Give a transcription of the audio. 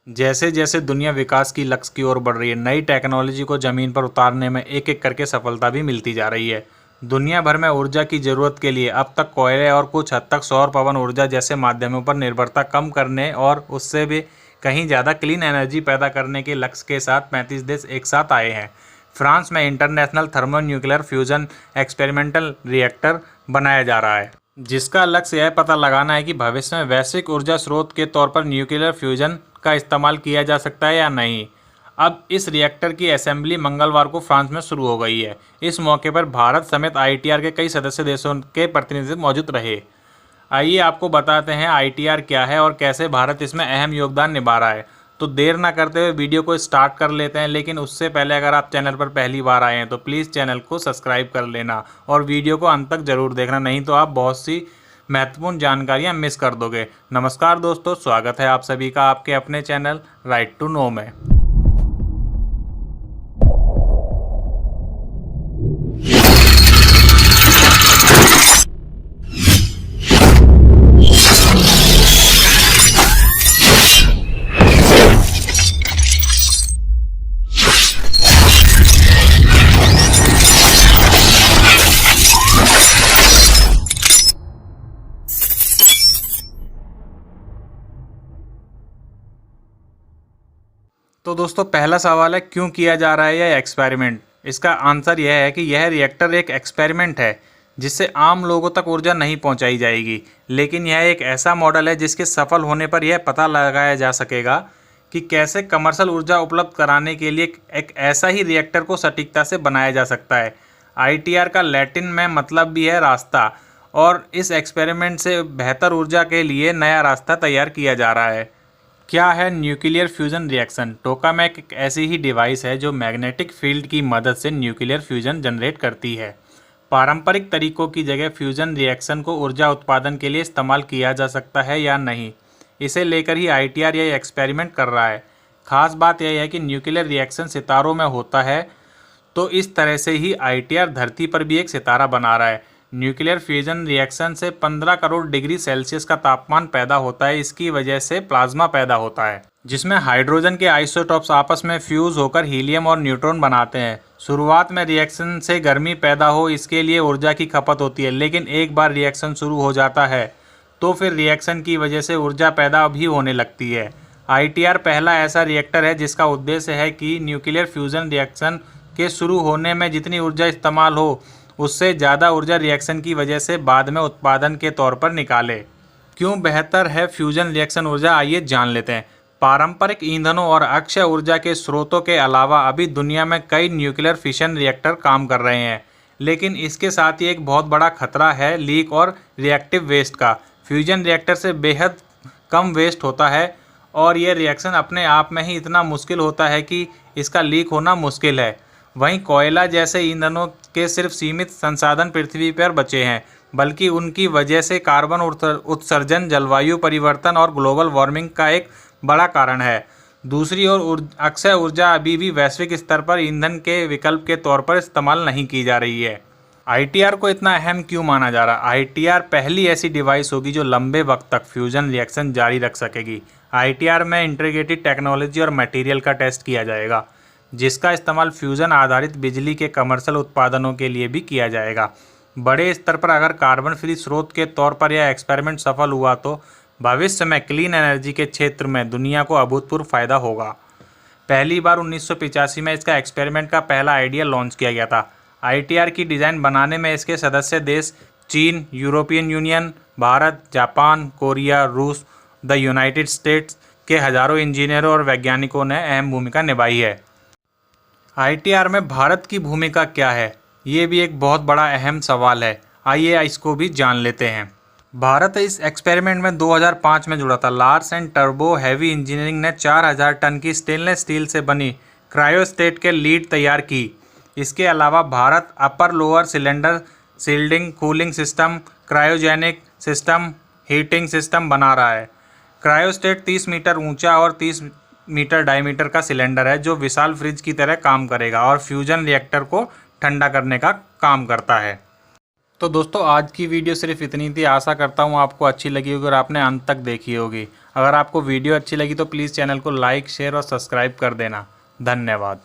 जैसे जैसे दुनिया विकास की लक्ष्य की ओर बढ़ रही है, नई टेक्नोलॉजी को ज़मीन पर उतारने में एक एक करके सफलता भी मिलती जा रही है। दुनिया भर में ऊर्जा की ज़रूरत के लिए अब तक कोयले और कुछ हद तक सौर पवन ऊर्जा जैसे माध्यमों पर निर्भरता कम करने और उससे भी कहीं ज़्यादा क्लीन एनर्जी पैदा करने के लक्ष्य के साथ 35 देश एक साथ आए हैं। फ्रांस में international thermonuclear fusion experimental reactor बनाया जा रहा है, जिसका लक्ष्य यह पता लगाना है कि भविष्य में वैश्विक ऊर्जा स्रोत के तौर पर न्यूक्लियर फ्यूजन का इस्तेमाल किया जा सकता है या नहीं। अब इस रिएक्टर की असेंबली मंगलवार को फ्रांस में शुरू हो गई है। इस मौके पर भारत समेत आईटीआर के कई सदस्य देशों के प्रतिनिधि मौजूद रहे। आइए आपको बताते हैं आईटीआर क्या है और कैसे भारत इसमें अहम योगदान निभा रहा है। तो देर ना करते हुए वीडियो को स्टार्ट कर लेते हैं, लेकिन उससे पहले अगर आप चैनल पर पहली बार आए हैं तो प्लीज़ चैनल को सब्सक्राइब कर लेना और वीडियो को अंत तक ज़रूर देखना, नहीं तो आप बहुत सी महत्वपूर्ण जानकारियां मिस कर दोगे। नमस्कार दोस्तों, स्वागत है आप सभी का आपके अपने चैनल राइट टू नो में। तो दोस्तों, पहला सवाल है क्यों किया जा रहा है यह एक्सपेरिमेंट। इसका आंसर यह है कि यह रिएक्टर एक एक्सपेरिमेंट है जिससे आम लोगों तक ऊर्जा नहीं पहुंचाई जाएगी, लेकिन यह एक ऐसा मॉडल है जिसके सफल होने पर यह पता लगाया जा सकेगा कि कैसे कमर्शियल ऊर्जा उपलब्ध कराने के लिए एक ऐसा ही रिएक्टर को सटीकता से बनाया जा सकता है। आईटीआर का लैटिन में मतलब भी है रास्ता, और इस एक्सपेरिमेंट से बेहतर ऊर्जा के लिए नया रास्ता तैयार किया जा रहा है। क्या है न्यूक्लियर फ्यूजन रिएक्शन? टोकामेक एक ऐसी ही डिवाइस है जो मैग्नेटिक फील्ड की मदद से न्यूक्लियर फ्यूजन जनरेट करती है। पारंपरिक तरीकों की जगह फ्यूजन रिएक्शन को ऊर्जा उत्पादन के लिए इस्तेमाल किया जा सकता है या नहीं, इसे लेकर ही आईटीआर यह एक्सपेरिमेंट कर रहा है। खास बात यह है कि न्यूक्लियर रिएक्शन सितारों में होता है, तो इस तरह से ही आईटीआर धरती पर भी एक सितारा बना रहा है। न्यूक्लियर फ्यूजन रिएक्शन से 15 करोड़ डिग्री सेल्सियस का तापमान पैदा होता है। इसकी वजह से प्लाज्मा पैदा होता है, जिसमें हाइड्रोजन के आइसोटॉप्स आपस में फ्यूज होकर हीलियम और न्यूट्रॉन बनाते हैं। शुरुआत में रिएक्शन से गर्मी पैदा हो, इसके लिए ऊर्जा की खपत होती है, लेकिन एक बार रिएक्शन शुरू हो जाता है तो फिर रिएक्शन की वजह से ऊर्जा पैदा भी होने लगती है। आईटीआर पहला ऐसा रिएक्टर है जिसका उद्देश्य है कि न्यूक्लियर फ्यूजन रिएक्शन के शुरू होने में जितनी ऊर्जा इस्तेमाल हो, उससे ज़्यादा ऊर्जा रिएक्शन की वजह से बाद में उत्पादन के तौर पर निकाले। क्यों बेहतर है फ्यूजन रिएक्शन ऊर्जा, आइए जान लेते हैं। पारंपरिक ईंधनों और अक्षय ऊर्जा के स्रोतों के अलावा अभी दुनिया में कई न्यूक्लियर फिशन रिएक्टर काम कर रहे हैं, लेकिन इसके साथ ही एक बहुत बड़ा खतरा है लीक और रिएक्टिव वेस्ट का। फ्यूजन रिएक्टर से बेहद कम वेस्ट होता है और यह रिएक्शन अपने आप में ही इतना मुश्किल होता है कि इसका लीक होना मुश्किल है। वहीं कोयला जैसे ईंधनों के सिर्फ सीमित संसाधन पृथ्वी पर बचे हैं, बल्कि उनकी वजह से कार्बन उत्सर्जन, जलवायु परिवर्तन और ग्लोबल वार्मिंग का एक बड़ा कारण है। दूसरी ओर अक्षय ऊर्जा अभी भी वैश्विक स्तर पर ईंधन के विकल्प के तौर पर इस्तेमाल नहीं की जा रही है। आईटीआर को इतना अहम क्यों माना जा रहा है? आईटीआर पहली ऐसी डिवाइस होगी जो लंबे वक्त तक फ्यूजन रिएक्शन जारी रख सकेगी। आईटीआर में इंटीग्रेटेड टेक्नोलॉजी और मटेरियल का टेस्ट किया जाएगा, जिसका इस्तेमाल फ्यूजन आधारित बिजली के कमर्शियल उत्पादनों के लिए भी किया जाएगा। बड़े स्तर पर अगर कार्बन फ्री स्रोत के तौर पर यह एक्सपेरिमेंट सफल हुआ तो भविष्य में क्लीन एनर्जी के क्षेत्र में दुनिया को अभूतपूर्व फायदा होगा। पहली बार 1985 में इसका एक्सपेरिमेंट का पहला आइडिया लॉन्च किया गया था। आईटीआर की डिज़ाइन बनाने में इसके सदस्य देश चीन, European union, Bharat, Japan, Korea, रूस, द यूनाइटेड स्टेट्स के हज़ारों इंजीनियरों और वैज्ञानिकों ने अहम भूमिका निभाई है। आईटीआर में भारत की भूमिका क्या है, ये भी एक बहुत बड़ा अहम सवाल है। आइए इसको भी जान लेते हैं। भारत इस एक्सपेरिमेंट में 2005 में जुड़ा था। लार्स एंड टर्बो हैवी इंजीनियरिंग ने 4000 टन की स्टेनलेस स्टील से बनी क्रायोस्टेट के लीड तैयार की। इसके अलावा Bharat upper lower cylinder shielding, cooling system, cryogenic system, heating system बना रहा है। क्रायोस्टेट 30 मीटर ऊंचा और 30 मीटर डायमीटर का सिलेंडर है जो विशाल फ्रिज की तरह काम करेगा और फ्यूजन रिएक्टर को ठंडा करने का काम करता है। तो दोस्तों आज की वीडियो सिर्फ इतनी थी। आशा करता हूँ आपको अच्छी लगी होगी और आपने अंत तक देखी होगी। अगर आपको वीडियो अच्छी लगी तो प्लीज़ चैनल को लाइक, शेयर और सब्सक्राइब कर देना। धन्यवाद।